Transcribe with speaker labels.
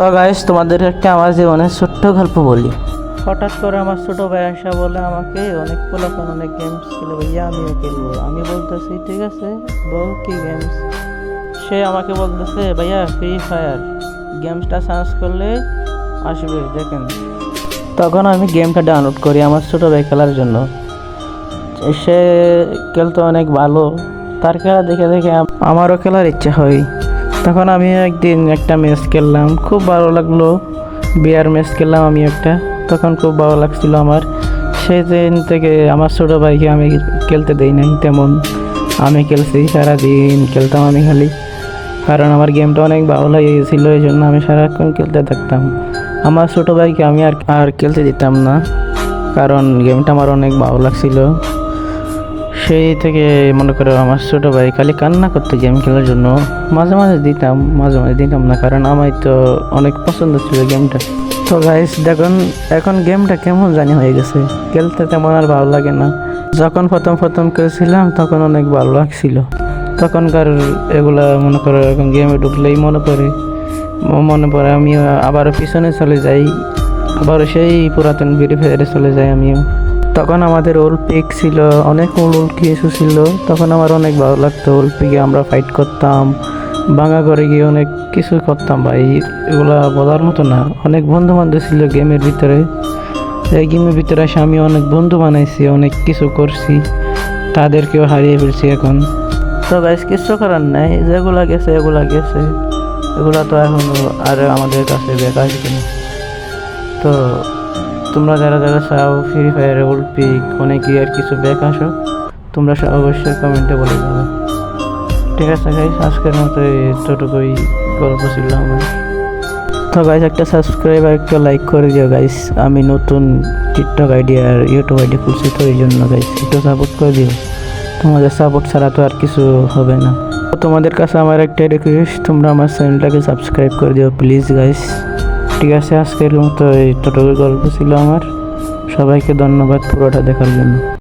Speaker 1: তো গাইস, তোমাদের একটা আমার জীবনের ছোট্ট গল্প বলি। হঠাৎ করে আমার ছোট ভাই আসা বলে আমাকে অনেক পোলাপান অনেক গেমস খেলে, ভাইয়া আমিও খেলবো। আমি বলতেছি ঠিক আছে বল কি গেমস। সে আমাকে বলতেছে ভাইয়া ফ্রি ফায়ার গেমসটা সার্চ করলে আসবে দেখেন। তখন আমি গেমটা ডাউনলোড করি আমার ছোট ভাই খেলার জন্য। সে খেলতে অনেক ভালো, তার খেলা দেখে দেখে আমারও খেলার ইচ্ছা হয়। তখন আমি একদিন একটা ম্যাচ খেললাম, খুব ভালো লাগলো। বিয়ার ম্যাচ খেললাম আমি একটা, তখন খুব ভালো লাগছিল আমার। সেই দিন থেকে আমার ছোটো ভাইকে আমি খেলতে দেই নাই তেমন। আমি খেলছি, সারাদিন খেলতাম আমি খালি, কারণ আমার গেমটা অনেক ভালো লেগে গেছিলো। এই জন্য আমি সারাক্ষণ খেলতে থাকতাম। আমার ছোটো ভাইকে আমি আর খেলতে দিতাম না, কারণ গেমটা আমার অনেক ভালো লাগছিল। সেই থেকে মনে করো আমার ছোটো ভাই খালি কান্না করতে গেম খেলার জন্য। মাঝে মাঝে দিতাম, মাঝে মাঝে দিতাম না, কারণ আমার তো অনেক পছন্দ ছিল গেমটা। তো গাইস দেখুন, এখন গেমটা কেমন জানি হয়ে গেছে, খেলতে তেমন আর ভালো লাগে না। যখন প্রথম খেলছিলাম তখন অনেক ভালো লাগছিল। তখনকার এগুলা মনে করো এখন গেমে ঢুকলেই মনে পড়ে আমি আবার পিছনে চলে যাই, আবার সেই পুরাতন ফ্রি ফায়ারে চলে যাই আমিও। তখন আমাদের ওল্ড পিক ছিল, অনেক ওল্ড কিছু ছিল। তখন আমার অনেক ভালো লাগতো। ওল্ড পিকে আমরা ফাইট করতাম, ভাঙা করে গিয়ে অনেক কিছু করতাম ভাই, এগুলা বলার মতো না। অনেক বন্ধু বান্ধব ছিল গেমের ভিতরে। এই গেমের ভিতরে এসে আমি অনেক বন্ধু বানাইছি, অনেক কিছু করছি, তাদেরকেও হারিয়ে ফেলছি এখন। তো গাইস কিছু করার নাই, যেগুলা গেছে এগুলা তো এখন আর আমাদের কাছে ব্যাক আসবে না। তো তোমরা যারা চাও ফ্রি ফায়ারে ওল্ড পিক অনেকেই আর কিছু ব্যাক আসো, তোমরা অবশ্যই কমেন্টে বলে যাবে। ঠিক আছে গাইস, আজকের মতো এতটুকুই গল্প ছিল আমার। তো গাইস একটা সাবস্ক্রাইব আর একটা লাইক করে দিও গাইস। আমি নতুন টিকটক আইডি আর ইউটিউব আইডি খুলছি, তো এই জন্য গাইস একটু সাপোর্ট করে দিও। তোমাদের সাপোর্ট ছাড়া তো আর কিছু হবে না। তোমাদের কাছে আমার একটা রিকোয়েস্ট, তোমরা আমার চ্যানেলটাকে সাবস্ক্রাইব করে দিও প্লিজ গাইস। ঠিক আছে, আজকের মতো এতটুকু গল্প ছিল আমার। সবাইকে ধন্যবাদ পুরোটা দেখার জন্য।